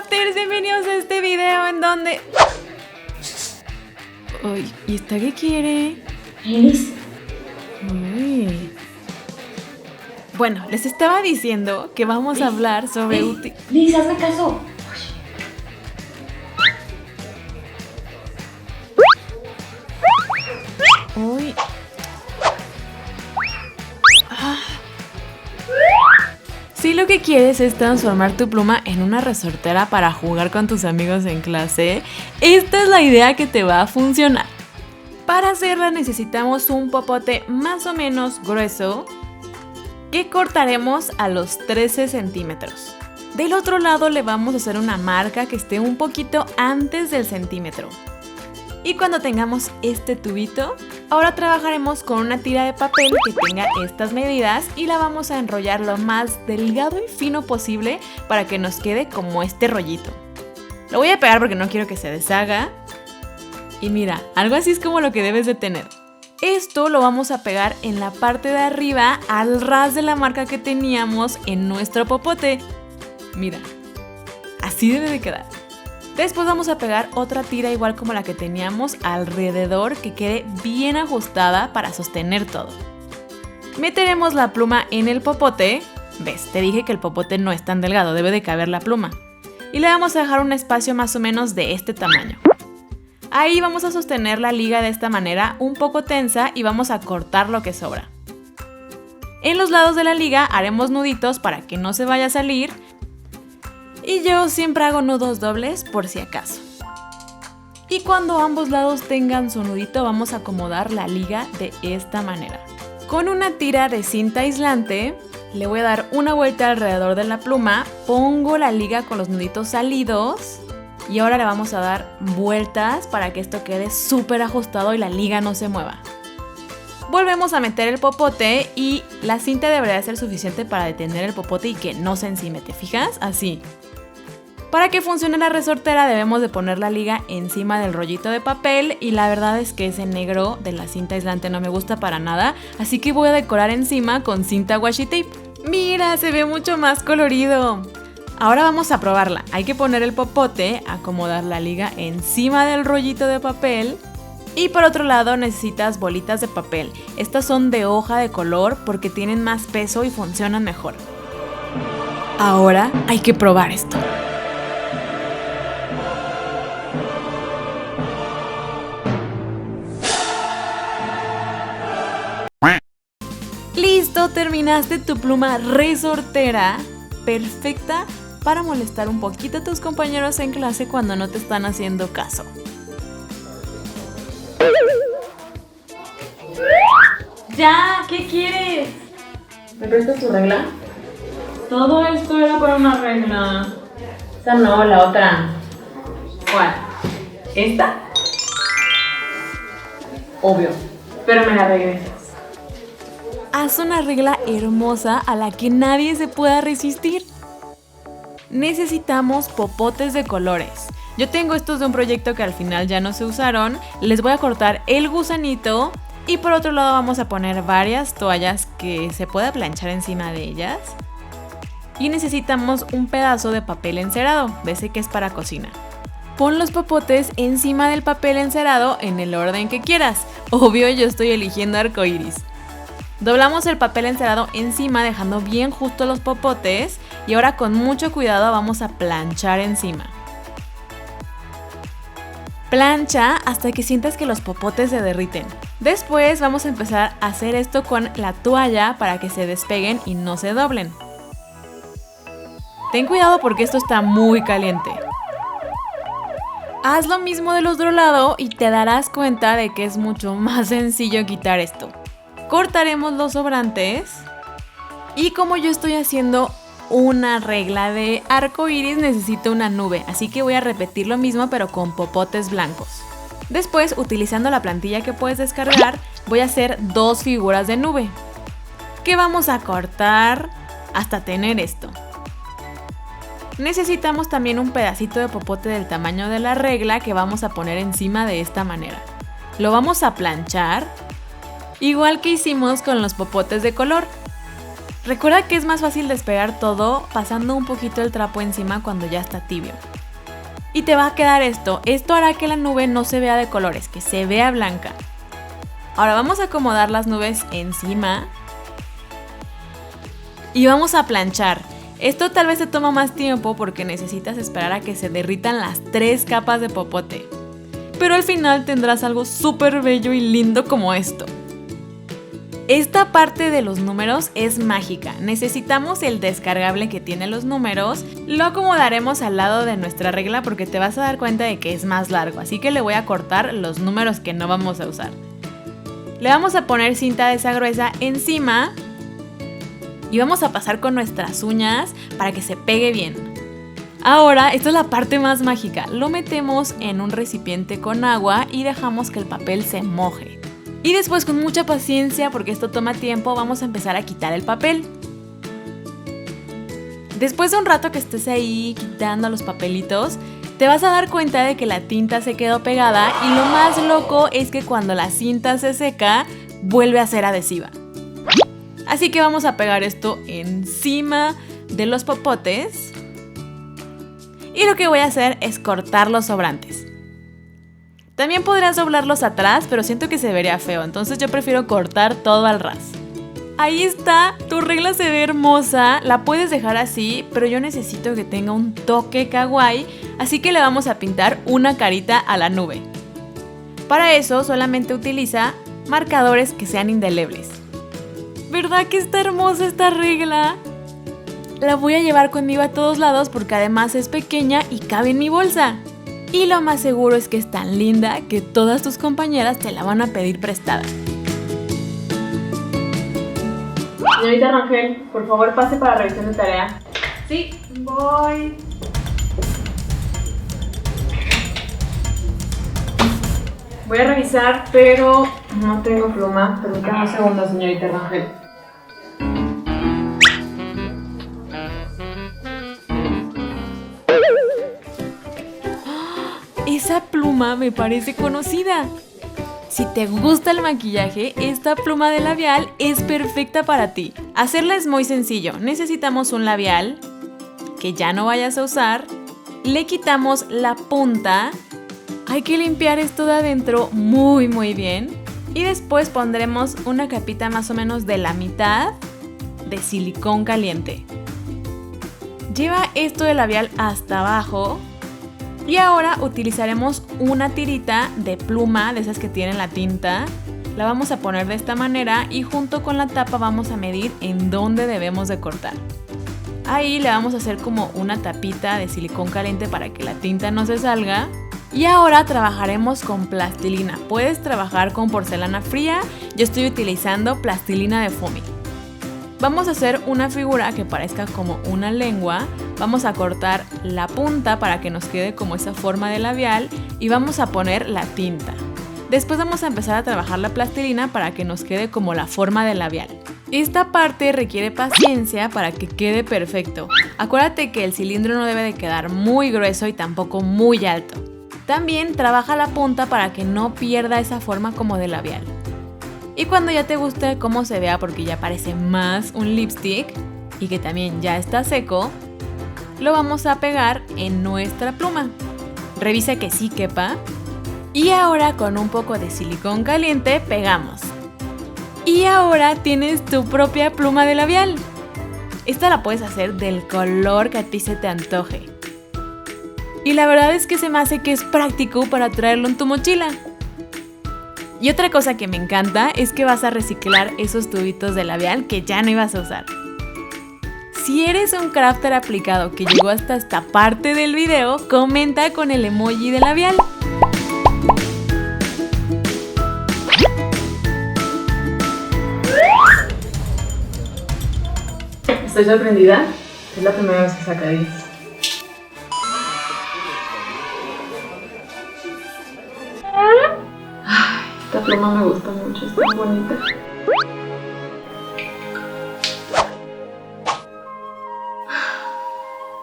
Crafters, bienvenidos a este video en donde... Uy, ¿y esta qué quiere? Liz. Uy. Bueno, les estaba diciendo que vamos a hablar sobre... Liz, hazme caso. Uy. Si lo que quieres es transformar tu pluma en una resortera para jugar con tus amigos en clase, esta es la idea que te va a funcionar. Para hacerla necesitamos un popote más o menos grueso que cortaremos a los 13 centímetros. Del otro lado le vamos a hacer una marca que esté un poquito antes del centímetro. Y cuando tengamos este tubito, ahora trabajaremos con una tira de papel que tenga estas medidas y la vamos a enrollar lo más delgado y fino posible para que nos quede como este rollito. Lo voy a pegar porque no quiero que se deshaga. Y mira, algo así es como lo que debes de tener. Esto lo vamos a pegar en la parte de arriba al ras de la marca que teníamos en nuestro popote. Mira, así debe de quedar. Después vamos a pegar otra tira igual como la que teníamos alrededor que quede bien ajustada para sostener todo. Meteremos la pluma en el popote. ¿Ves? Te dije que el popote no es tan delgado, debe de caber la pluma. Y le vamos a dejar un espacio más o menos de este tamaño. Ahí vamos a sostener la liga de esta manera un poco tensa y vamos a cortar lo que sobra. En los lados de la liga haremos nuditos para que no se vaya a salir. Y yo siempre hago nudos dobles por si acaso. Y cuando ambos lados tengan su nudito vamos a acomodar la liga de esta manera. Con una tira de cinta aislante le voy a dar una vuelta alrededor de la pluma, pongo la liga con los nuditos salidos y ahora le vamos a dar vueltas para que esto quede súper ajustado y la liga no se mueva. Volvemos a meter el popote y la cinta debería ser suficiente para detener el popote y que no se encime, ¿te fijas? Así. Para que funcione la resortera debemos de poner la liga encima del rollito de papel y la verdad es que ese negro de la cinta aislante no me gusta para nada, así que voy a decorar encima con cinta washi tape. ¡Mira! Se ve mucho más colorido. Ahora vamos a probarla. Hay que poner el popote, acomodar la liga encima del rollito de papel y por otro lado necesitas bolitas de papel. Estas son de hoja de color porque tienen más peso y funcionan mejor. Ahora hay que probar esto. ¡Listo! Terminaste tu pluma resortera, perfecta para molestar un poquito a tus compañeros en clase cuando no te están haciendo caso. ¡Ya! ¿Qué quieres? ¿Me prestas tu regla? Todo esto era para una regla. Esa no, la otra. ¿Cuál? ¿Esta? Obvio. Pero me la regresas. Haz una regla hermosa a la que nadie se pueda resistir. Necesitamos popotes de colores. Yo tengo estos de un proyecto que al final ya no se usaron. Les voy a cortar el gusanito y por otro lado vamos a poner varias toallas que se pueda planchar encima de ellas. Y necesitamos un pedazo de papel encerado, de ese que es para cocina. Pon los popotes encima del papel encerado en el orden que quieras. Obvio, yo estoy eligiendo arcoíris. Doblamos el papel encerado encima dejando bien justo los popotes y ahora con mucho cuidado vamos a planchar encima. Plancha hasta que sientas que los popotes se derriten. Después vamos a empezar a hacer esto con la toalla para que se despeguen y no se doblen. Ten cuidado porque esto está muy caliente. Haz lo mismo del otro lado y te darás cuenta de que es mucho más sencillo quitar esto. Cortaremos los sobrantes y como yo estoy haciendo una regla de arco iris necesito una nube, así que voy a repetir lo mismo pero con popotes blancos. Después, utilizando la plantilla que puedes descargar, voy a hacer dos figuras de nube que vamos a cortar hasta tener esto. Necesitamos también un pedacito de popote del tamaño de la regla que vamos a poner encima de esta manera. Lo vamos a planchar, igual que hicimos con los popotes de color. Recuerda que es más fácil despegar todo pasando un poquito el trapo encima cuando ya está tibio. Y te va a quedar esto. Esto hará que la nube no se vea de colores, que se vea blanca. Ahora vamos a acomodar las nubes encima. Y vamos a planchar. Esto tal vez te toma más tiempo porque necesitas esperar a que se derritan las 3 capas de popote. Pero al final tendrás algo súper bello y lindo como esto. Esta parte de los números es mágica. Necesitamos el descargable que tiene los números. Lo acomodaremos al lado de nuestra regla porque te vas a dar cuenta de que es más largo. Así que le voy a cortar los números que no vamos a usar. Le vamos a poner cinta de esa gruesa encima. Y vamos a pasar con nuestras uñas para que se pegue bien. Ahora, esta es la parte más mágica. Lo metemos en un recipiente con agua y dejamos que el papel se moje. Y después, con mucha paciencia, porque esto toma tiempo, vamos a empezar a quitar el papel. Después de un rato que estés ahí quitando los papelitos, te vas a dar cuenta de que la tinta se quedó pegada y lo más loco es que cuando la cinta se seca, vuelve a ser adhesiva. Así que vamos a pegar esto encima de los popotes. Y lo que voy a hacer es cortar los sobrantes. También podrás doblarlos atrás, pero siento que se vería feo, entonces yo prefiero cortar todo al ras. Ahí está, tu regla se ve hermosa, la puedes dejar así, pero yo necesito que tenga un toque kawaii, así que le vamos a pintar una carita a la nube. Para eso solamente utiliza marcadores que sean indelebles. ¿Verdad que está hermosa esta regla? La voy a llevar conmigo a todos lados porque además es pequeña y cabe en mi bolsa. Y lo más seguro es que es tan linda que todas tus compañeras te la van a pedir prestada. Señorita Rangel, por favor pase para revisión de tarea. Sí, voy. Voy a revisar, pero no tengo pluma. Permítame un segundo, señorita Rangel. Esa pluma me parece conocida. Si te gusta el maquillaje, esta pluma de labial es perfecta para ti. Hacerla es muy sencillo. Necesitamos un labial que ya no vayas a usar. Le quitamos la punta. Hay que limpiar esto de adentro muy bien. Y después pondremos una capita más o menos de la mitad de silicón caliente. Lleva esto de labial hasta abajo. Y ahora utilizaremos una tirita de pluma, de esas que tienen la tinta. La vamos a poner de esta manera y junto con la tapa vamos a medir en dónde debemos de cortar. Ahí le vamos a hacer como una tapita de silicón caliente para que la tinta no se salga. Y ahora trabajaremos con plastilina. Puedes trabajar con porcelana fría, yo estoy utilizando plastilina de foamy. Vamos a hacer una figura que parezca como una lengua. Vamos a cortar la punta para que nos quede como esa forma de labial y vamos a poner la tinta. Después vamos a empezar a trabajar la plastilina para que nos quede como la forma del labial. Esta parte requiere paciencia para que quede perfecto. Acuérdate que el cilindro no debe de quedar muy grueso y tampoco muy alto. También trabaja la punta para que no pierda esa forma como de labial. Y cuando ya te guste cómo se vea, porque ya parece más un lipstick y que también ya está seco, lo vamos a pegar en nuestra pluma. Revisa que sí quepa. Y ahora con un poco de silicón caliente pegamos. Y ahora tienes tu propia pluma de labial. Esta la puedes hacer del color que a ti se te antoje. Y la verdad es que se me hace que es práctico para traerlo en tu mochila. Y otra cosa que me encanta es que vas a reciclar esos tubitos de labial que ya no ibas a usar. Si eres un crafter aplicado que llegó hasta esta parte del video, comenta con el emoji de labial. Estoy sorprendida. Es la primera vez que saca 10. Esta pluma me gusta mucho, es tan bonita.